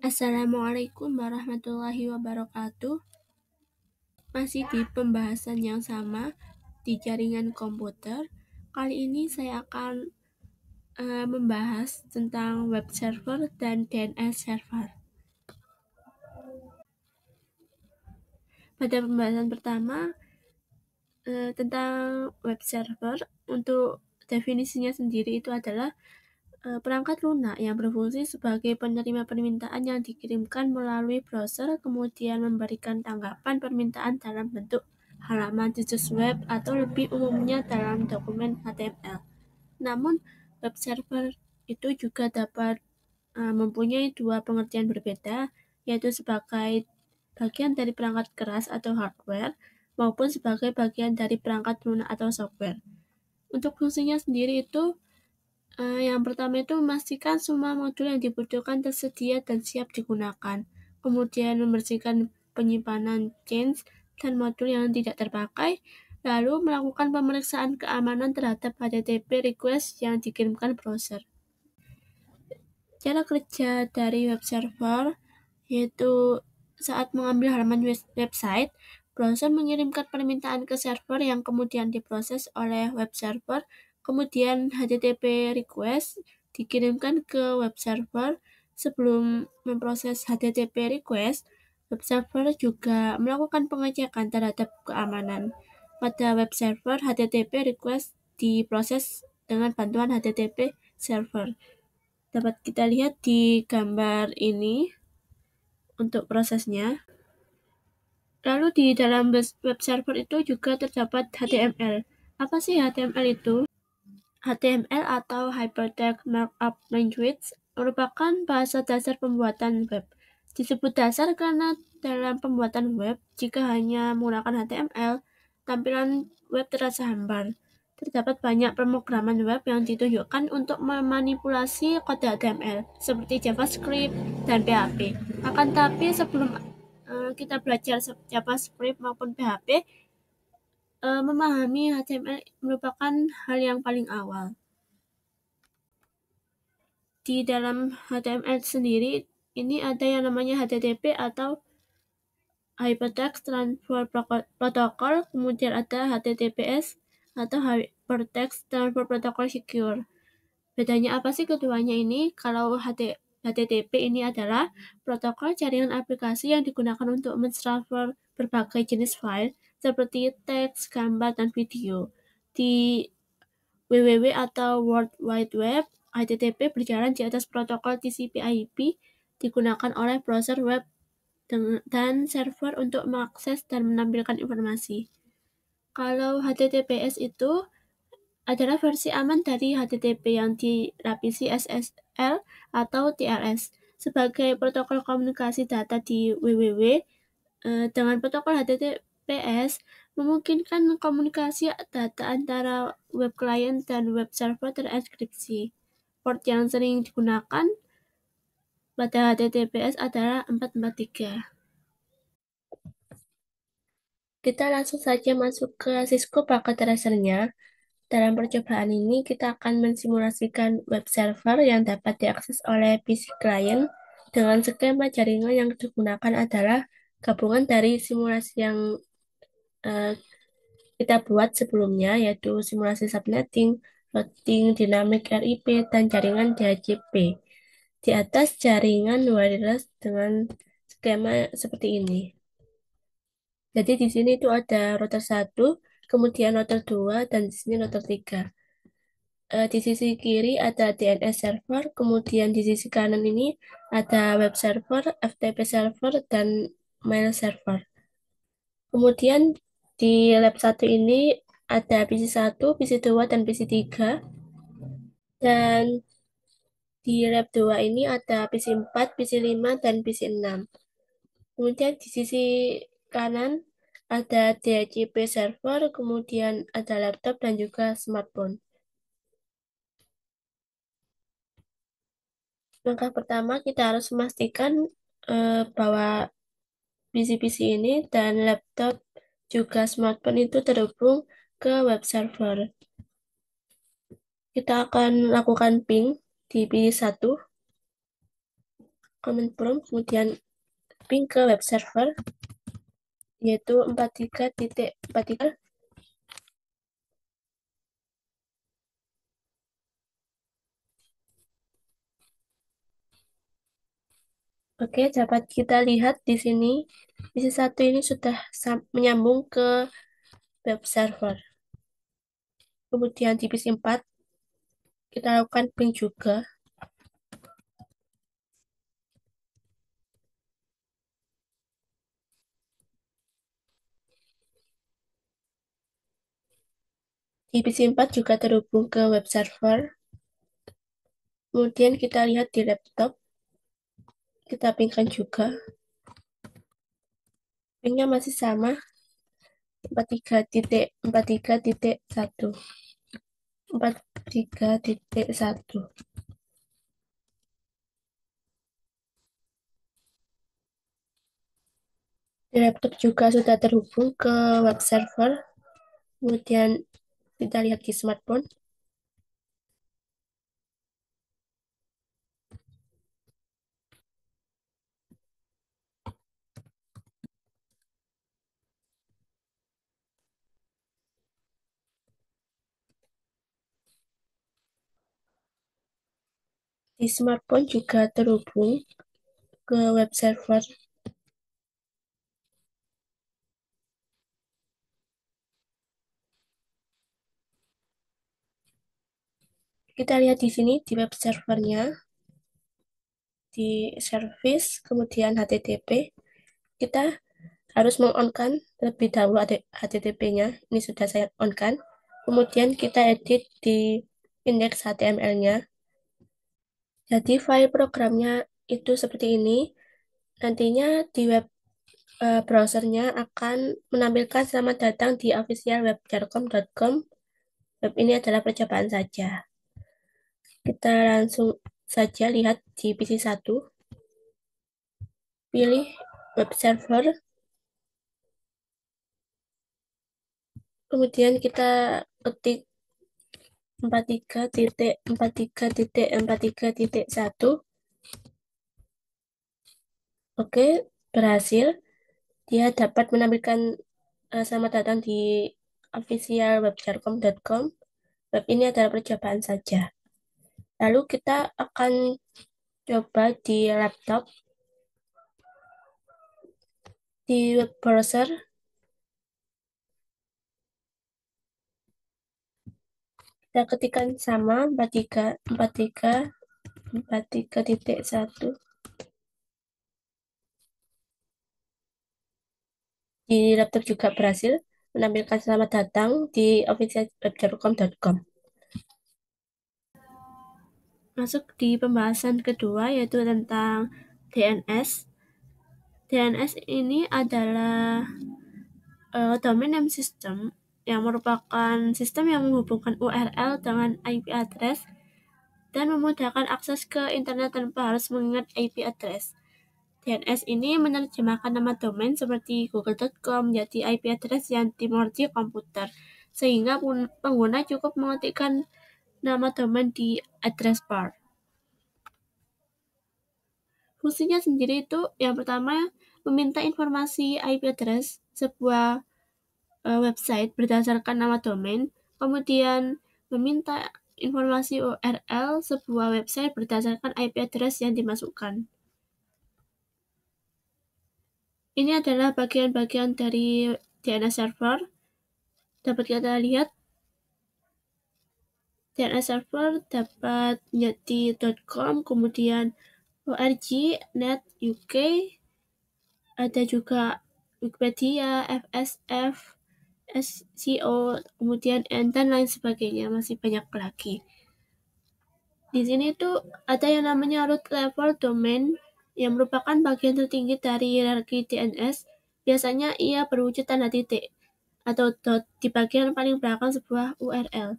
Assalamualaikum warahmatullahi wabarakatuh. Masih di pembahasan yang sama di jaringan komputer. Kali ini saya akan membahas tentang web server dan DNS server. Pada pembahasan pertama tentang web server, untuk definisinya sendiri itu adalah perangkat lunak yang berfungsi sebagai penerima permintaan yang dikirimkan melalui browser, kemudian memberikan tanggapan permintaan dalam bentuk halaman situs web atau lebih umumnya dalam dokumen HTML. Namun, web server itu juga dapat mempunyai dua pengertian berbeda, yaitu sebagai bagian dari perangkat keras atau hardware, maupun sebagai bagian dari perangkat lunak atau software. Untuk fungsinya sendiri itu, yang pertama itu memastikan semua modul yang dibutuhkan tersedia dan siap digunakan. Kemudian membersihkan penyimpanan change dan modul yang tidak terpakai. Lalu melakukan pemeriksaan keamanan terhadap HTTP request yang dikirimkan browser. Cara kerja dari web server yaitu saat mengambil halaman website, browser mengirimkan permintaan ke server yang kemudian diproses oleh web server. Kemudian HTTP request dikirimkan ke web server. Sebelum memproses HTTP request, web server juga melakukan pengecekan terhadap keamanan. Pada web server, HTTP request diproses dengan bantuan HTTP server. Dapat kita lihat di gambar ini untuk prosesnya. Lalu di dalam web server itu juga terdapat HTML. Apa sih HTML itu? HTML atau Hypertext Markup Language merupakan bahasa dasar pembuatan web. Disebut dasar karena dalam pembuatan web, jika hanya menggunakan HTML, tampilan web terasa hambar. Terdapat banyak pemrograman web yang ditujukan untuk memanipulasi kode HTML, seperti JavaScript dan PHP. Akan tapi sebelum kita belajar JavaScript maupun PHP, memahami HTML merupakan hal yang paling awal. Di dalam HTML sendiri, ini ada yang namanya HTTP atau Hypertext Transfer Protocol, kemudian ada HTTPS atau Hypertext Transfer Protocol Secure. Bedanya apa sih keduanya ini? Kalau HTTP ini adalah protokol jaringan aplikasi yang digunakan untuk mentransfer berbagai jenis file seperti teks, gambar, dan video. Di www atau World Wide Web, HTTP berjalan di atas protokol TCP/IP digunakan oleh browser web dan server untuk mengakses dan menampilkan informasi. Kalau HTTPS itu adalah versi aman dari HTTP yang dilapisi SSL atau TLS. Sebagai protokol komunikasi data di www, dengan protokol HTTPS memungkinkan komunikasi data antara web client dan web server terenkripsi. Port yang sering digunakan pada HTTPS adalah 443. Kita langsung saja masuk ke Cisco Packet Tracer-nya. Dalam percobaan ini, kita akan mensimulasikan web server yang dapat diakses oleh PC client dengan skema jaringan yang digunakan adalah gabungan dari simulasi yang kita buat sebelumnya, yaitu simulasi subnetting, routing, dynamic RIP, dan jaringan DHCP. Di atas jaringan wireless dengan skema seperti ini. Jadi di sini itu ada router 1, kemudian router 2, dan di sini router 3. Di sisi kiri ada DNS server, kemudian di sisi kanan ini ada web server, FTP server, dan mail server. Kemudian di lab 1 ini ada PC 1, PC 2, dan PC 3. Dan di lab 2 ini ada PC 4, PC 5, dan PC 6. Kemudian di sisi kanan ada DHCP server, kemudian ada laptop dan juga smartphone. Langkah pertama kita harus memastikan bahwa PC-PC ini dan laptop juga smartphone itu terhubung ke web server. Kita akan lakukan ping di PC 1. command prompt, kemudian ping ke web server, yaitu 43.43. Oke, dapat kita lihat di sini, PC 1 ini sudah menyambung ke web server. Kemudian di PC 4, kita lakukan ping juga. Di PC 4 juga terhubung ke web server. Kemudian kita lihat di laptop, kita pingkan juga. Pingnya masih sama, 43.43.1. 43.1. Di laptop juga sudah terhubung ke web server. Kemudian kita lihat di smartphone. Di smartphone juga terhubung ke web server. Kita lihat di sini di web servernya, di service, kemudian HTTP. Kita harus meng-on-kan terlebih dahulu HTTP-nya. Ini sudah saya on-kan. Kemudian kita edit di indeks HTML-nya. Jadi file programnya itu seperti ini. Nantinya di web browsernya akan menampilkan selamat datang di official web.com. Web ini adalah percobaan saja. Kita langsung saja lihat di PC 1. Pilih web server. Kemudian kita ketik 43.43.43.1. Oke, berhasil. Dia dapat menampilkan selamat datang di official web.com. Web ini adalah percobaan saja. Lalu kita akan coba di laptop, di web browser. Kita ketikkan sama 43.1. Di laptop juga berhasil menampilkan selamat datang di official web.com. Masuk di pembahasan kedua, yaitu tentang DNS. DNS ini adalah domain name system yang merupakan sistem yang menghubungkan URL dengan IP address dan memudahkan akses ke internet tanpa harus mengingat IP address. DNS ini menerjemahkan nama domain seperti google.com menjadi IP address yang dimengerti komputer, sehingga pengguna cukup mengetikkan nama domain di address bar. Fungsinya sendiri itu yang pertama meminta informasi IP address sebuah website berdasarkan nama domain, kemudian meminta informasi URL sebuah website berdasarkan IP address yang dimasukkan. Ini adalah bagian-bagian dari DNS server. Dapat kita lihat, DNS server dapat menjadi .com, kemudian org, net, UK, ada juga Wikipedia, FSF, SCO, kemudian dan lain sebagainya, masih banyak lagi. Di sini tuh ada yang namanya root level domain yang merupakan bagian tertinggi dari hierarki DNS. Biasanya ia berwujud tanda titik atau dot di bagian paling belakang sebuah URL.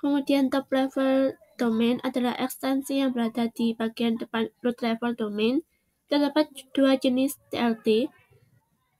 Kemudian top level domain adalah ekstensi yang berada di bagian depan root level domain. Terdapat dua jenis TLD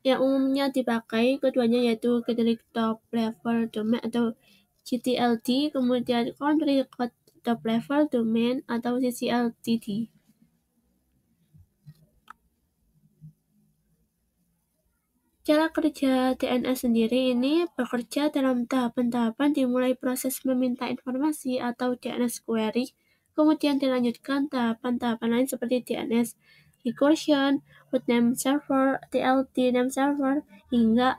yang umumnya dipakai, keduanya yaitu generic top level domain atau GTLD, kemudian country code top level domain atau CCLDD. Cara kerja DNS sendiri ini bekerja dalam tahapan-tahapan dimulai proses meminta informasi atau DNS query, kemudian dilanjutkan tahapan-tahapan lain seperti DNS recursion, root name server, TLD name server, hingga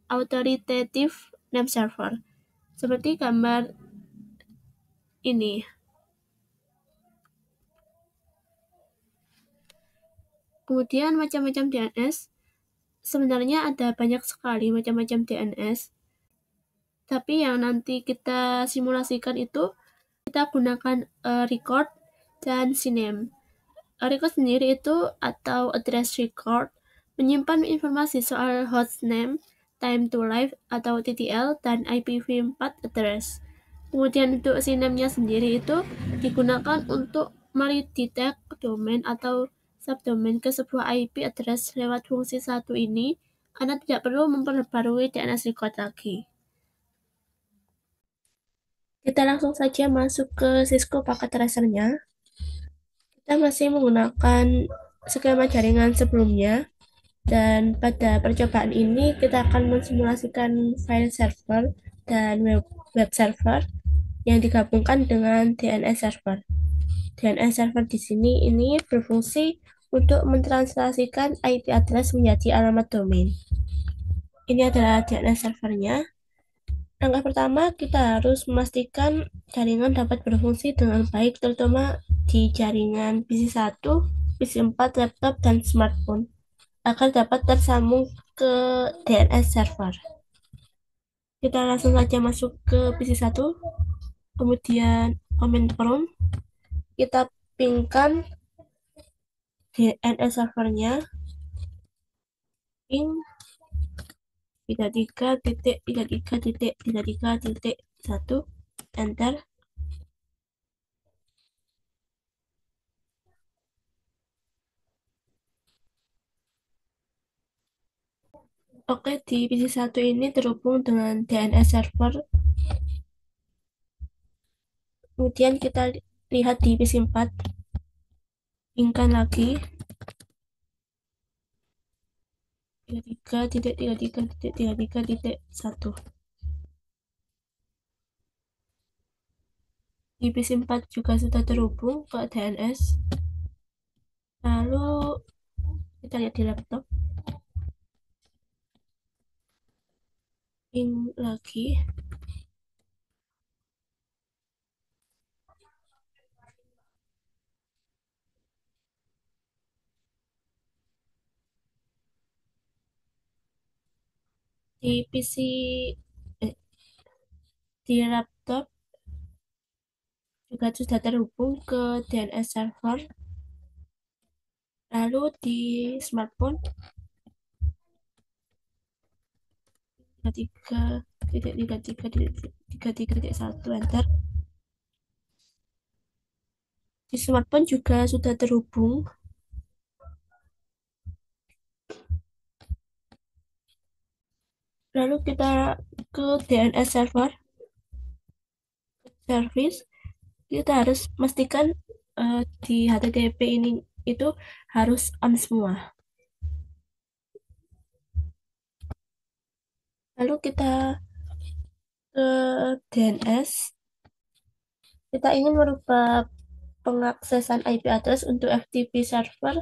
authoritative name server. Seperti gambar ini. Kemudian macam-macam DNS. Sebenarnya ada banyak sekali macam-macam DNS. Tapi yang nanti kita simulasikan itu kita gunakan record dan CNAME. Record sendiri itu atau address record menyimpan informasi soal hostname, time to live atau TTL dan IPv4 address. Kemudian untuk CNAME-nya sendiri itu digunakan untuk meredetek domain atau subdomain ke sebuah IP address lewat fungsi satu ini. Anda tidak perlu memperbarui DNS record lagi. Kita langsung saja masuk ke Cisco Packet Tracer-nya. Kita masih menggunakan skema jaringan sebelumnya, dan pada percobaan ini kita akan mensimulasikan file server dan web server yang digabungkan dengan DNS server. DNS server di sini ini berfungsi untuk mentranslasikan IP address menjadi alamat domain. Ini adalah DNS servernya. Langkah pertama, kita harus memastikan jaringan dapat berfungsi dengan baik, terutama di jaringan PC1, PC4, laptop, dan smartphone, agar dapat tersambung ke DNS server. Kita langsung saja masuk ke PC1, kemudian command prompt, kita pingkan DNS servernya, ping 33.33.33.1, enter. Oke, di PC1 ini terhubung dengan DNS server. Kemudian kita lihat di PC4, pingkan lagi 33.33.33.1. Di PC4 juga sudah terhubung ke DNS. Lalu kita lihat di laptop, ping lagi. Di PC, di laptop juga sudah terhubung ke DNS server. Lalu di smartphone 33.33.33.1, enter. Di smartphone juga sudah terhubung. Lalu kita ke DNS server service. Kita harus pastikan di HTTP ini itu harus on semua. Lalu kita ke DNS. Kita ingin merubah pengaksesan IP address untuk FTP server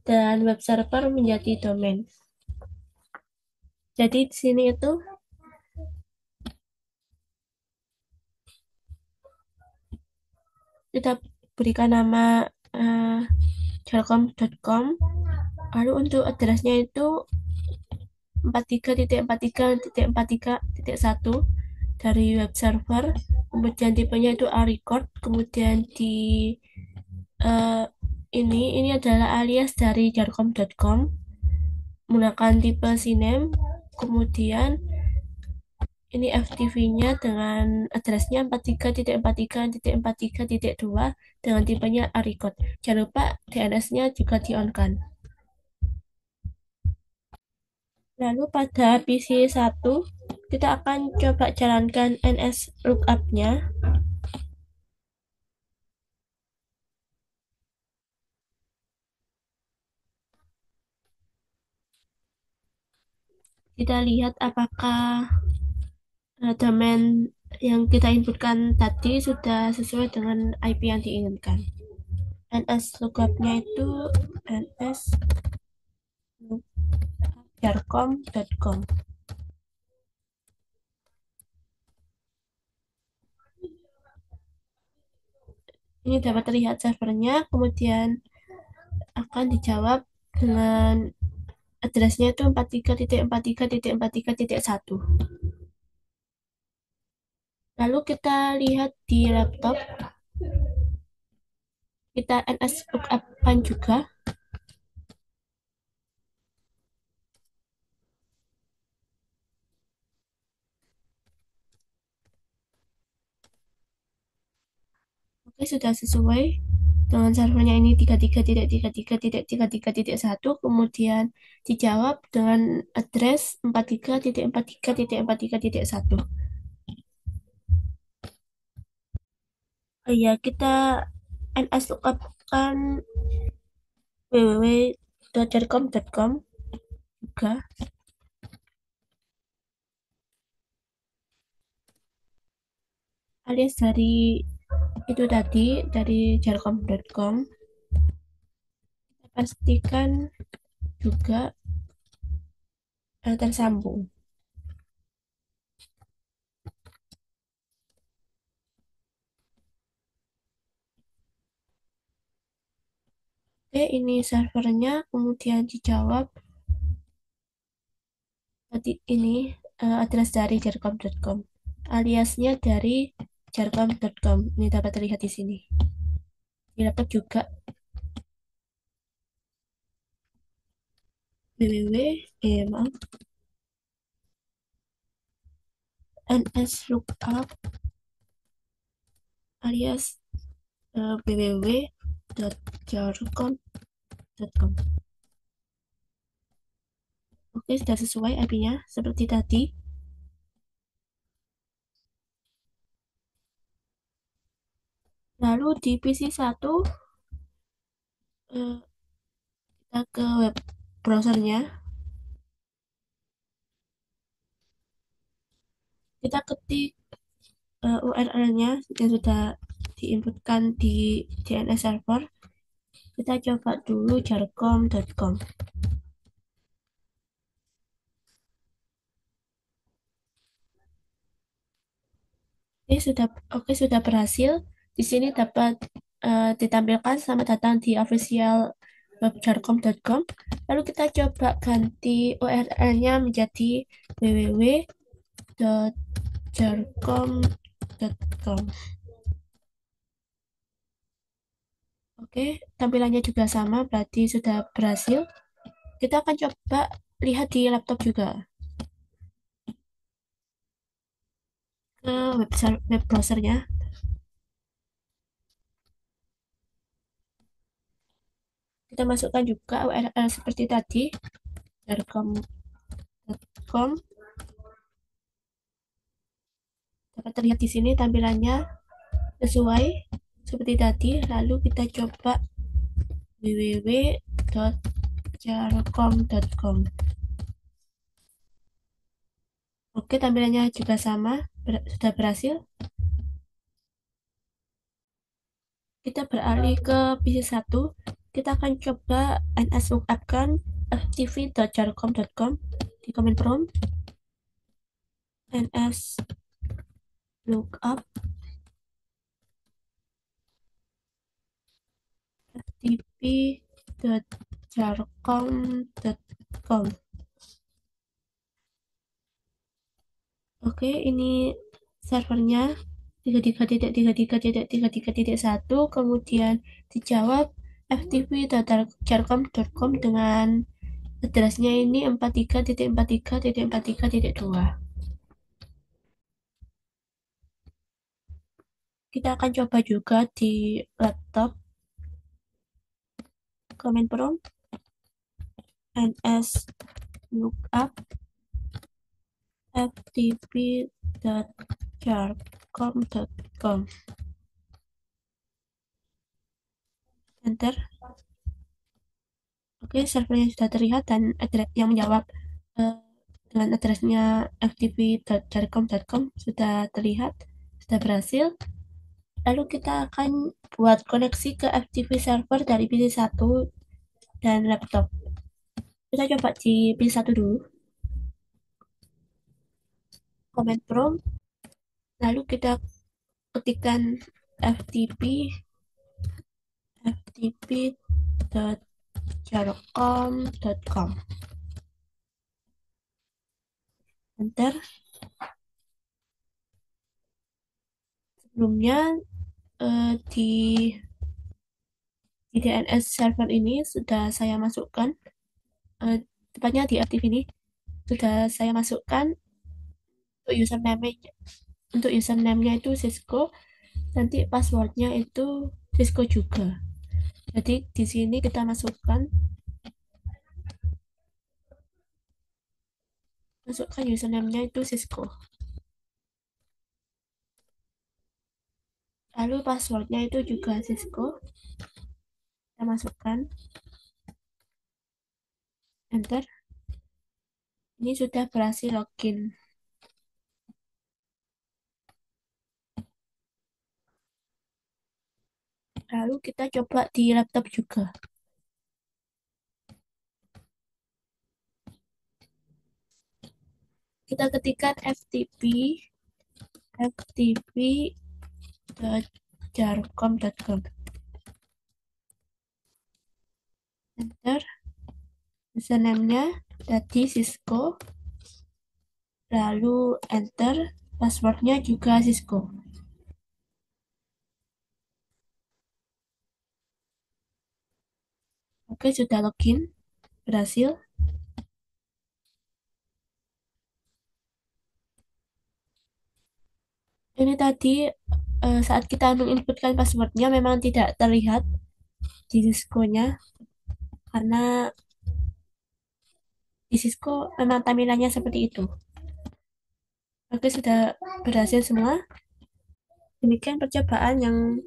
dan web server menjadi domain. Jadi di sini itu kita berikan nama jalcom.com. Lalu untuk addressnya itu 43.43.43.1 dari web server. Kemudian tipenya itu A-record. Kemudian di ini adalah alias dari jalcom.com menggunakan tipe CNAME. Kemudian ini FTP-nya dengan addressnya 43.43.43.2 dengan tipenya A-record. Jangan lupa DNS-nya juga di-on-kan. Lalu pada PC1 kita akan coba jalankan NS lookup-nya. Kita lihat apakah domain yang kita inputkan tadi sudah sesuai dengan IP yang diinginkan. NS lookup-nya itu ns.jarcom.com. Ini dapat terlihat servernya, kemudian akan dijawab dengan addressnya itu 43.43.43.1. Lalu kita lihat di laptop, kita NS lookup-kan juga. Oke, sudah sesuai dengan servernya ini 33.33.33.1, kemudian dijawab dengan address 43.43.43.1. Oh iya, kita NS lookup kan www.jarcom.com juga, alias dari itu tadi, dari jarcom.com. Pastikan juga tersambung. Oke, ini servernya, kemudian dijawab tadi ini address dari jarcom.com, aliasnya dari jarcom.com. Ini dapat terlihat di sini. Di laptop juga maaf, nslookup alias www.jarcom.com. Oke, sudah sesuai IP-nya seperti tadi. Lalu di PC1 kita ke web browsernya. Kita ketik URL-nya yang sudah diinputkan di DNS server. Kita coba dulu jarcom.com. Sudah berhasil. Di sini dapat ditampilkan selamat datang di official web jarcom.com. Lalu kita coba ganti URL-nya menjadi www.jarcom.com. Oke, tampilannya juga sama, berarti sudah berhasil. Kita akan coba lihat di laptop juga. Ke web browsernya. Kita masukkan juga URL seperti tadi, jarcom.com. Dapat terlihat di sini tampilannya sesuai seperti tadi. Lalu kita coba www.jarcom.com. Oke, tampilannya juga sama, sudah berhasil. Kita beralih ke PC1. Kita akan coba ns lookup-kan ftv.jarcom.com di command prompt. ns lookup ftp.jarcom.com. Oke, ini servernya 33.33.33.1, kemudian dijawab ftp.jarcom.com dengan addressnya ini 43.43.43.2. Kita akan coba juga di laptop. Command prompt ns lookup ftp.jarcom.com. Enter. Oke, servernya sudah terlihat dan yang menjawab dengan addressnya ftp.jarcom.com sudah terlihat, sudah berhasil. Lalu kita akan buat koneksi ke FTP server dari PC 1 dan laptop. Kita coba di PC 1 dulu. Command prompt, lalu kita ketikkan ftp ftp.jarcom.com. Enter. Sebelumnya di DNS server ini sudah saya masukkan, tepatnya di aktif ini sudah saya masukkan untuk username-nya itu Cisco, nanti passwordnya itu Cisco juga. Jadi di sini kita masukkan username-nya itu Cisco. Lalu passwordnya itu juga Cisco. Kita masukkan. Enter. Ini sudah berhasil login. Lalu kita coba di laptop juga. Kita ketikkan ftp.jarcom.com. Enter. Username-nya tadi Cisco. Lalu enter. Passwordnya juga Cisco. Oke, sudah login. Berhasil. Ini tadi saat kita menginputkan passwordnya memang tidak terlihat di Cisco-nya karena di Cisco memang tampilannya seperti itu. Oke, sudah berhasil semua. Demikian percobaan yang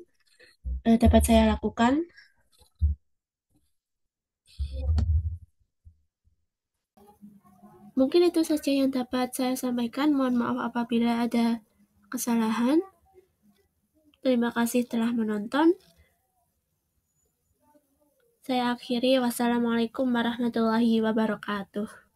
dapat saya lakukan. Mungkin itu saja yang dapat saya sampaikan. Mohon maaf apabila ada kesalahan. Terima kasih telah menonton. Saya akhiri. Wassalamualaikum warahmatullahi wabarakatuh.